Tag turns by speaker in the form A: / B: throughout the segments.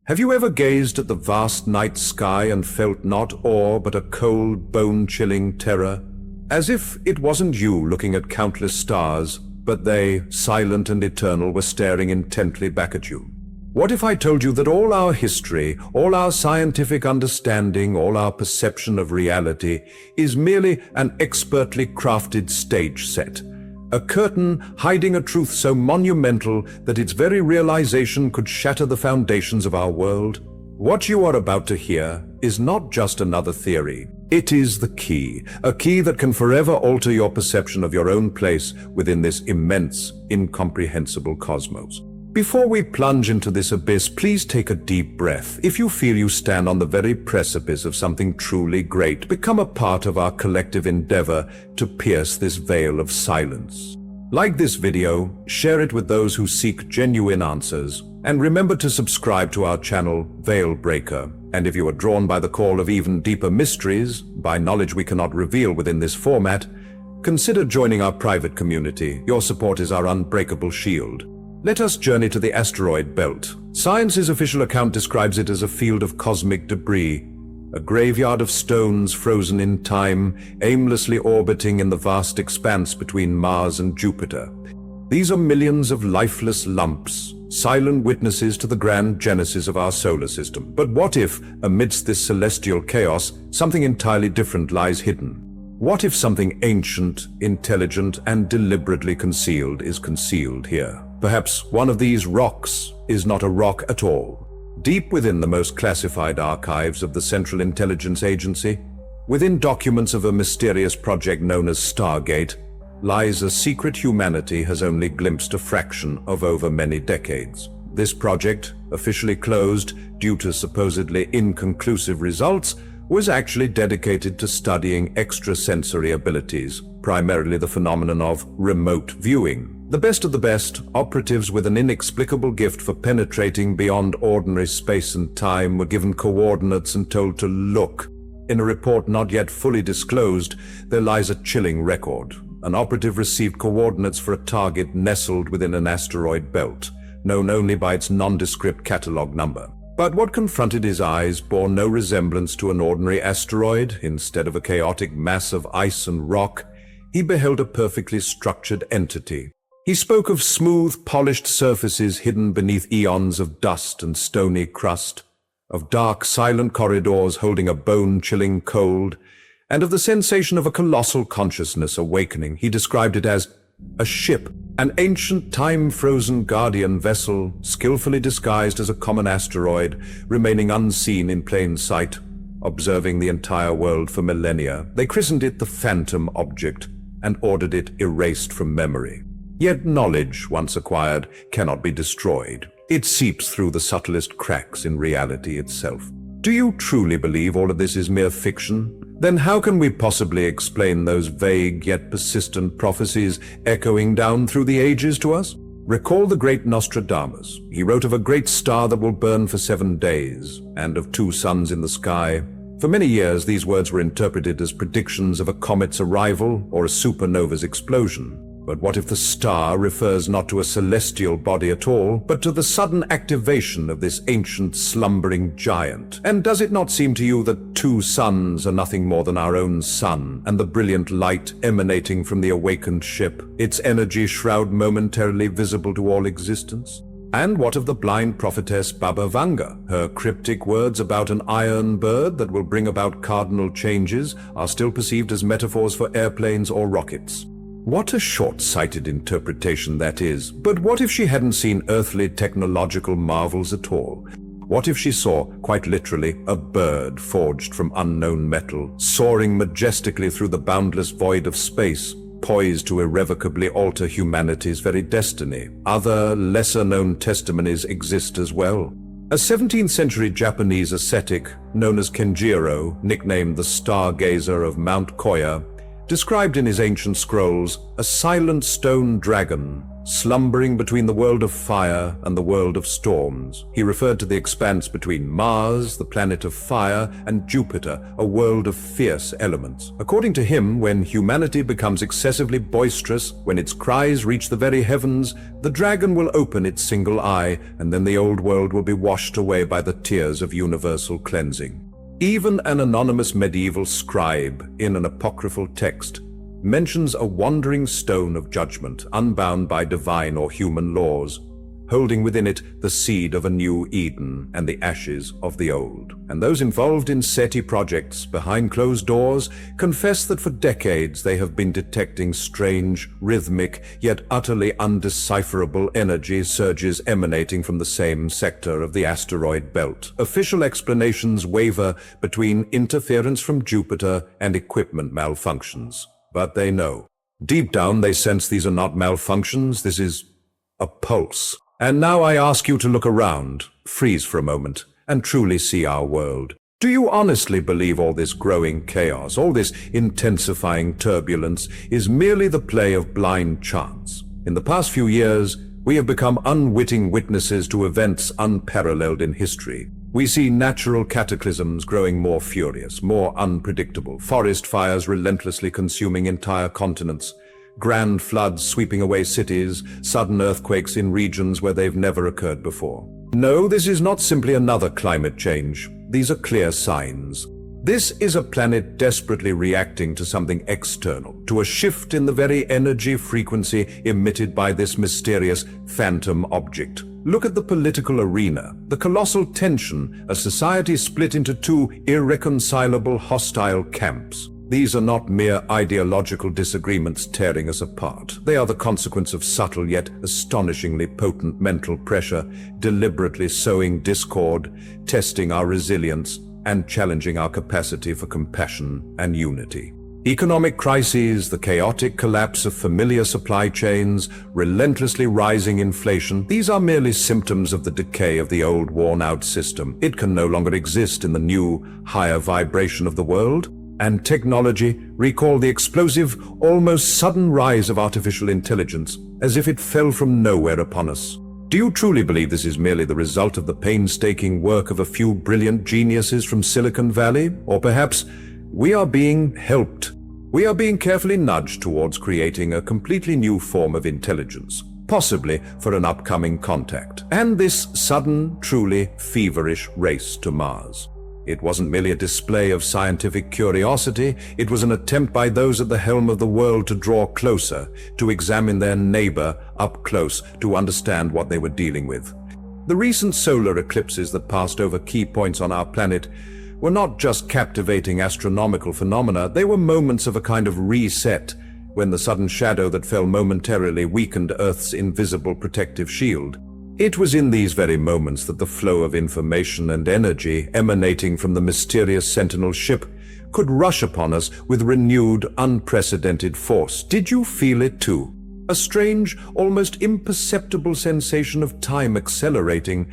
A: Have you ever gazed at the vast night sky and felt not awe but a cold, bone-chilling terror? As if it wasn't you looking at countless stars, but they, silent and eternal, were staring intently back at you. What if I told you that all our history, all our scientific understanding, all our perception of reality is merely an expertly crafted stage set? A curtain hiding a truth so monumental that its very realization could shatter the foundations of our world? What you are about to hear is not just another theory. It is the key, a key that can forever alter your perception of your own place within this immense, incomprehensible cosmos. Before we plunge into this abyss, please take a deep breath. If you feel you stand on the very precipice of something truly great, become a part of our collective endeavor to pierce this veil of silence. Like this video, share it with those who seek genuine answers, and remember to subscribe to our channel, Veil Breaker. And if you are drawn by the call of even deeper mysteries, by knowledge we cannot reveal within this format, consider joining our private community. Your support is our unbreakable shield. Let us journey to the asteroid belt. Science's official account describes it as a field of cosmic debris, a graveyard of stones frozen in time, aimlessly orbiting in the vast expanse between Mars and Jupiter. These are millions of lifeless lumps, silent witnesses to the grand genesis of our solar system. But what if, amidst this celestial chaos, something entirely different lies hidden? What if something ancient, intelligent, and deliberately concealed is concealed here? Perhaps one of these rocks is not a rock at all. Deep within the most classified archives of the Central Intelligence Agency, within documents of a mysterious project known as Stargate, lies a secret humanity has only glimpsed a fraction of over many decades. This project, officially closed due to supposedly inconclusive results, was actually dedicated to studying extrasensory abilities, primarily the phenomenon of remote viewing. The best of the best, operatives with an inexplicable gift for penetrating beyond ordinary space and time were given coordinates and told to look. In a report not yet fully disclosed, there lies a chilling record. An operative received coordinates for a target nestled within an asteroid belt, known only by its nondescript catalog number. But what confronted his eyes bore no resemblance to an ordinary asteroid. Instead of a chaotic mass of ice and rock, he beheld a perfectly structured entity. He spoke of smooth, polished surfaces hidden beneath eons of dust and stony crust, of dark, silent corridors holding a bone-chilling cold, and of the sensation of a colossal consciousness awakening. He described it as a ship, an ancient, time-frozen guardian vessel, skillfully disguised as a common asteroid, remaining unseen in plain sight, observing the entire world for millennia. They christened it the Phantom Object and ordered it erased from memory. Yet knowledge, once acquired, cannot be destroyed. It seeps through the subtlest cracks in reality itself. Do you truly believe all of this is mere fiction? Then how can we possibly explain those vague yet persistent prophecies echoing down through the ages to us? Recall the great Nostradamus. He wrote of a great star that will burn for 7 days, and of 2 suns in the sky. For many years, these words were interpreted as predictions of a comet's arrival or a supernova's explosion. But what if the star refers not to a celestial body at all, but to the sudden activation of this ancient slumbering giant? And does it not seem to you that 2 suns are nothing more than our own sun, and the brilliant light emanating from the awakened ship, its energy shroud momentarily visible to all existence? And what of the blind prophetess Baba Vanga? Her cryptic words about an iron bird that will bring about cardinal changes are still perceived as metaphors for airplanes or rockets. What a short-sighted interpretation that is. But what if she hadn't seen earthly technological marvels at all? What if she saw, quite literally, a bird forged from unknown metal, soaring majestically through the boundless void of space, poised to irrevocably alter humanity's very destiny? Other, lesser-known testimonies exist as well. A 17th century Japanese ascetic known as Kenjiro, nicknamed the Stargazer of Mount Koya, described in his ancient scrolls a silent stone dragon slumbering between the world of fire and the world of storms. He referred to the expanse between Mars, the planet of fire, and Jupiter, a world of fierce elements. According to him, when humanity becomes excessively boisterous, when its cries reach the very heavens, the dragon will open its single eye, and then the old world will be washed away by the tears of universal cleansing. Even an anonymous medieval scribe in an apocryphal text mentions a wandering stone of judgment, unbound by divine or human laws, holding within it the seed of a new Eden and the ashes of the old. And those involved in SETI projects behind closed doors confess that for decades they have been detecting strange, rhythmic, yet utterly undecipherable energy surges emanating from the same sector of the asteroid belt. Official explanations waver between interference from Jupiter and equipment malfunctions. But they know. Deep down they sense these are not malfunctions, this is a pulse. And now I ask you to look around, freeze for a moment, and truly see our world. Do you honestly believe all this growing chaos, all this intensifying turbulence, is merely the play of blind chance? In the past few years, we have become unwitting witnesses to events unparalleled in history. We see natural cataclysms growing more furious, more unpredictable, forest fires relentlessly consuming entire continents, grand floods sweeping away cities, sudden earthquakes in regions where they've never occurred before. No, this is not simply another climate change. These are clear signs. This is a planet desperately reacting to something external, to a shift in the very energy frequency emitted by this mysterious phantom object. Look at the political arena, the colossal tension, a society split into two irreconcilable hostile camps. These are not mere ideological disagreements tearing us apart. They are the consequence of subtle yet astonishingly potent mental pressure, deliberately sowing discord, testing our resilience, and challenging our capacity for compassion and unity. Economic crises, the chaotic collapse of familiar supply chains, relentlessly rising inflation, these are merely symptoms of the decay of the old worn-out system. It can no longer exist in the new, higher vibration of the world. And technology, recall the explosive, almost sudden rise of artificial intelligence, as if it fell from nowhere upon us. Do you truly believe this is merely the result of the painstaking work of a few brilliant geniuses from Silicon Valley? Or perhaps we are being helped? We are being carefully nudged towards creating a completely new form of intelligence, possibly for an upcoming contact. And this sudden, truly feverish race to Mars. It wasn't merely a display of scientific curiosity, it was an attempt by those at the helm of the world to draw closer, to examine their neighbor up close, to understand what they were dealing with. The recent solar eclipses that passed over key points on our planet were not just captivating astronomical phenomena, they were moments of a kind of reset, when the sudden shadow that fell momentarily weakened Earth's invisible protective shield. It was in these very moments that the flow of information and energy emanating from the mysterious Sentinel ship could rush upon us with renewed, unprecedented force. Did you feel it too? A strange, almost imperceptible sensation of time accelerating,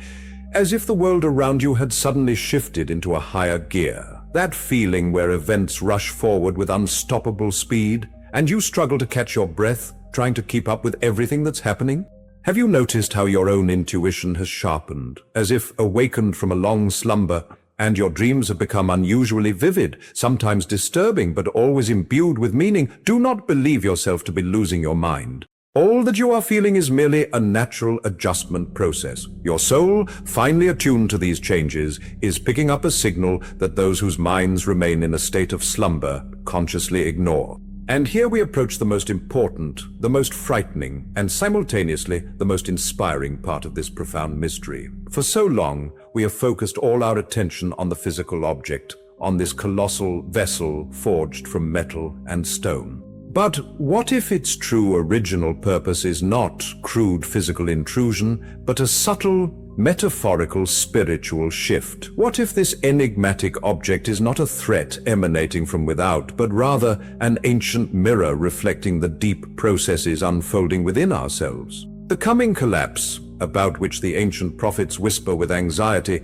A: as if the world around you had suddenly shifted into a higher gear. That feeling where events rush forward with unstoppable speed, and you struggle to catch your breath, trying to keep up with everything that's happening? Have you noticed how your own intuition has sharpened, as if awakened from a long slumber, and your dreams have become unusually vivid, sometimes disturbing, but always imbued with meaning? Do not believe yourself to be losing your mind. All that you are feeling is merely a natural adjustment process. Your soul, finely attuned to these changes, is picking up a signal that those whose minds remain in a state of slumber consciously ignore. And here we approach the most important, the most frightening, and simultaneously the most inspiring part of this profound mystery. For so long, we have focused all our attention on the physical object, on this colossal vessel forged from metal and stone. But what if its true original purpose is not crude physical intrusion, but a subtle, metaphorical spiritual shift? What if this enigmatic object is not a threat emanating from without, but rather an ancient mirror reflecting the deep processes unfolding within ourselves? The coming collapse, about which the ancient prophets whisper with anxiety,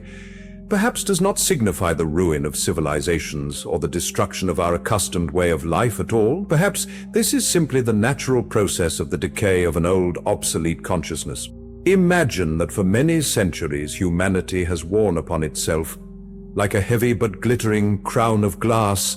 A: perhaps does not signify the ruin of civilizations or the destruction of our accustomed way of life at all. Perhaps this is simply the natural process of the decay of an old, obsolete consciousness. Imagine that for many centuries humanity has worn upon itself, like a heavy but glittering crown of glass,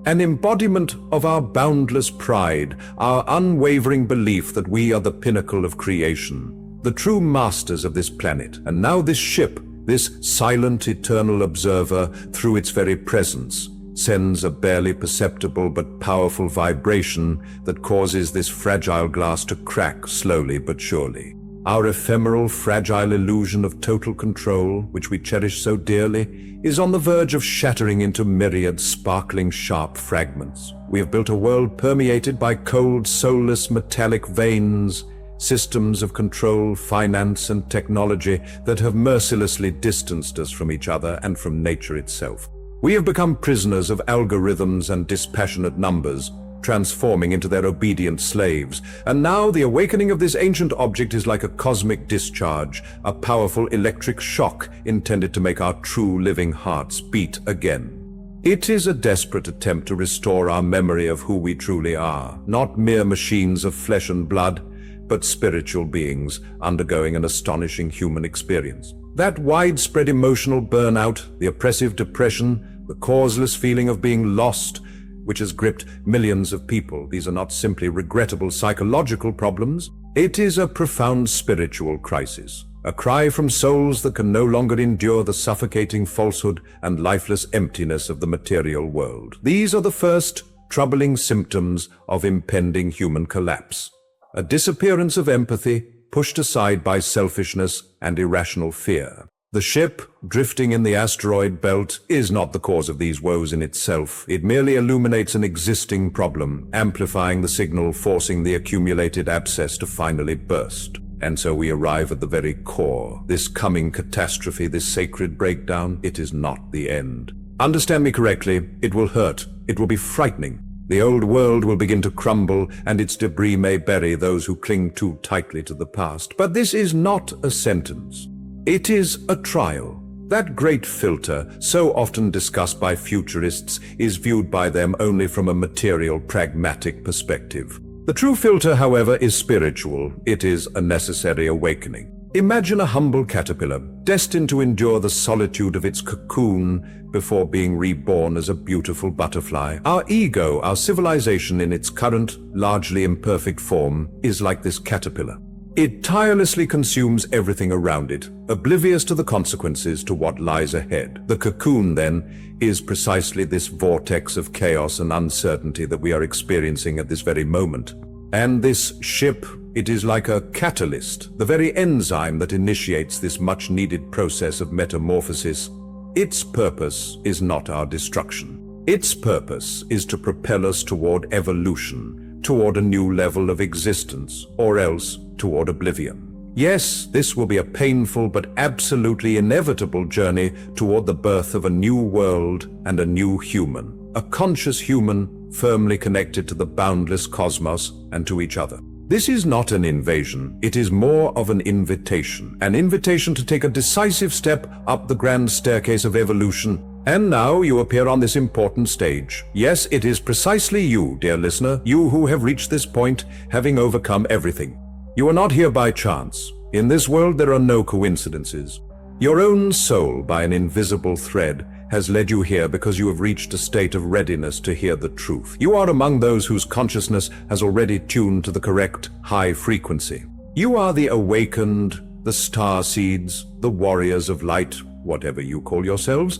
A: an embodiment of our boundless pride, our unwavering belief that we are the pinnacle of creation, the true masters of this planet. And now this ship, this silent, eternal observer, through its very presence, sends a barely perceptible but powerful vibration that causes this fragile glass to crack slowly but surely. Our ephemeral, fragile illusion of total control, which we cherish so dearly, is on the verge of shattering into myriad sparkling, sharp fragments. We have built a world permeated by cold, soulless, metallic veins, systems of control, finance, and technology that have mercilessly distanced us from each other and from nature itself. We have become prisoners of algorithms and dispassionate numbers, transforming into their obedient slaves. And now the awakening of this ancient object is like a cosmic discharge, a powerful electric shock intended to make our true living hearts beat again. It is a desperate attempt to restore our memory of who we truly are, not mere machines of flesh and blood, but spiritual beings undergoing an astonishing human experience. That widespread emotional burnout, the oppressive depression, the causeless feeling of being lost, which has gripped millions of people. These are not simply regrettable psychological problems. It is a profound spiritual crisis, a cry from souls that can no longer endure the suffocating falsehood and lifeless emptiness of the material world. These are the first troubling symptoms of impending human collapse. A disappearance of empathy, pushed aside by selfishness and irrational fear. The ship, drifting in the asteroid belt, is not the cause of these woes in itself. It merely illuminates an existing problem, amplifying the signal, forcing the accumulated abscess to finally burst. And so we arrive at the very core. This coming catastrophe, this sacred breakdown, it is not the end. Understand me correctly, it will hurt. It will be frightening. The old world will begin to crumble, and its debris may bury those who cling too tightly to the past. But this is not a sentence. It is a trial. That great filter, so often discussed by futurists, is viewed by them only from a material, pragmatic perspective. The true filter, however, is spiritual. It is a necessary awakening. Imagine a humble caterpillar, destined to endure the solitude of its cocoon before being reborn as a beautiful butterfly. Our ego, our civilization in its current, largely imperfect form, is like this caterpillar. It tirelessly consumes everything around it, oblivious to the consequences to what lies ahead. The cocoon, then, is precisely this vortex of chaos and uncertainty that we are experiencing at this very moment. And this ship, it is like a catalyst, the very enzyme that initiates this much-needed process of metamorphosis. Its purpose is not our destruction. Its purpose is to propel us toward evolution, toward a new level of existence, or else toward oblivion. Yes, this will be a painful but absolutely inevitable journey toward the birth of a new world and a new human, a conscious human firmly connected to the boundless cosmos and to each other. This is not an invasion, it is more of an invitation to take a decisive step up the grand staircase of evolution. And now you appear on this important stage. Yes, it is precisely you, dear listener, you who have reached this point, having overcome everything. You are not here by chance. In this world there are no coincidences. Your own soul, by an invisible thread, has led you here because you have reached a state of readiness to hear the truth. You are among those whose consciousness has already tuned to the correct high frequency. You are the awakened, the star seeds, the warriors of light, whatever you call yourselves.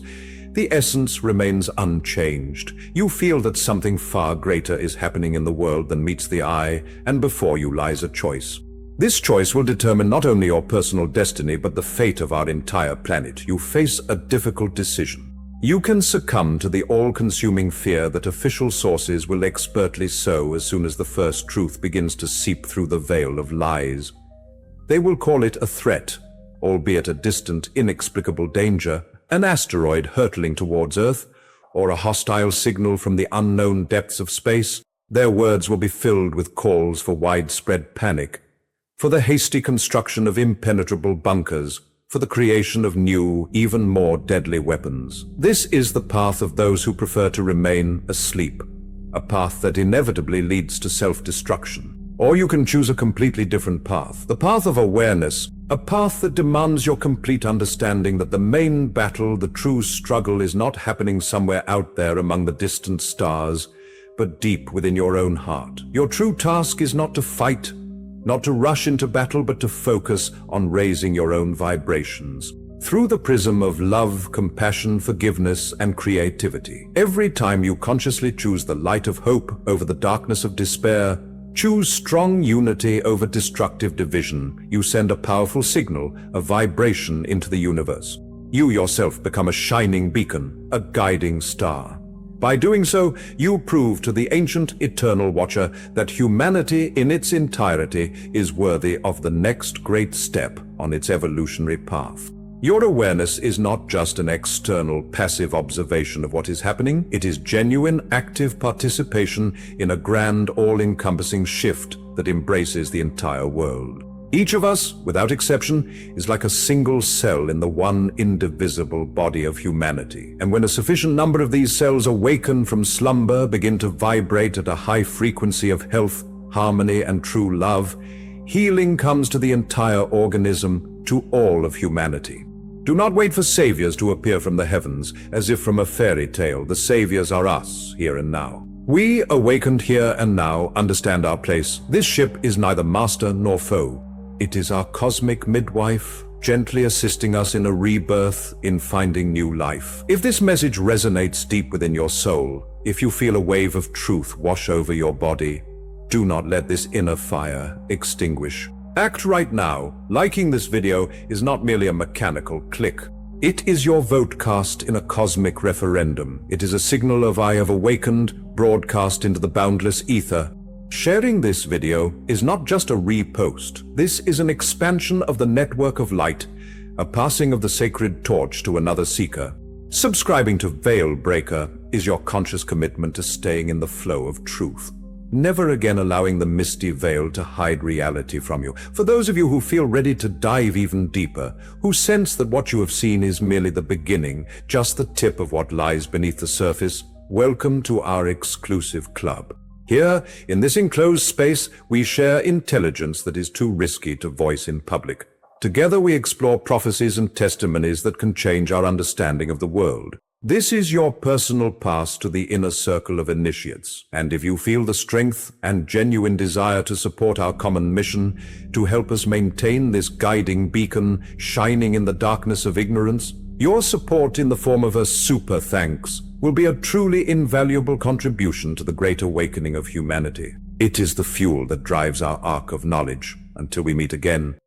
A: The essence remains unchanged. You feel that something far greater is happening in the world than meets the eye, and before you lies a choice. This choice will determine not only your personal destiny, but the fate of our entire planet. You face a difficult decision. You can succumb to the all-consuming fear that official sources will expertly sow as soon as the first truth begins to seep through the veil of lies. They will call it a threat, albeit a distant, inexplicable danger, an asteroid hurtling towards Earth, or a hostile signal from the unknown depths of space. Their words will be filled with calls for widespread panic, for the hasty construction of impenetrable bunkers, for the creation of new, even more deadly weapons. This is the path of those who prefer to remain asleep, a path that inevitably leads to self-destruction. Or you can choose a completely different path, the path of awareness, a path that demands your complete understanding that the main battle, the true struggle, is not happening somewhere out there among the distant stars, but deep within your own heart. Your true task is not to fight, not to rush into battle, but to focus on raising your own vibrations through the prism of love, compassion, forgiveness, and creativity. Every time you consciously choose the light of hope over the darkness of despair, choose strong unity over destructive division, you send a powerful signal, a vibration into the universe. You yourself become a shining beacon, a guiding star. By doing so, you prove to the ancient eternal watcher that humanity in its entirety is worthy of the next great step on its evolutionary path. Your awareness is not just an external, passive observation of what is happening. It is genuine, active participation in a grand, all-encompassing shift that embraces the entire world. Each of us, without exception, is like a single cell in the one indivisible body of humanity. And when a sufficient number of these cells awaken from slumber, begin to vibrate at a high frequency of health, harmony, and true love, healing comes to the entire organism, to all of humanity. Do not wait for saviors to appear from the heavens, as if from a fairy tale. The saviors are us, here and now. We, awakened here and now, understand our place. This ship is neither master nor foe. It is our cosmic midwife, gently assisting us in a rebirth, in finding new life. If this message resonates deep within your soul, if you feel a wave of truth wash over your body, do not let this inner fire extinguish. Act right now. Liking this video is not merely a mechanical click. It is your vote cast in a cosmic referendum. It is a signal of I have awakened, broadcast into the boundless ether. Sharing this video is not just a repost. This is an expansion of the network of light, a passing of the sacred torch to another seeker. Subscribing to Veil Breaker is your conscious commitment to staying in the flow of truth, never again allowing the misty veil to hide reality from you. For those of you who feel ready to dive even deeper, who sense that what you have seen is merely the beginning, just the tip of what lies beneath the surface, welcome to our exclusive club. Here, in this enclosed space, we share intelligence that is too risky to voice in public. Together we explore prophecies and testimonies that can change our understanding of the world. This is your personal pass to the inner circle of initiates, and if you feel the strength and genuine desire to support our common mission, to help us maintain this guiding beacon shining in the darkness of ignorance, your support in the form of a super thanks will be a truly invaluable contribution to the great awakening of humanity. It is the fuel that drives our arc of knowledge. Until we meet again,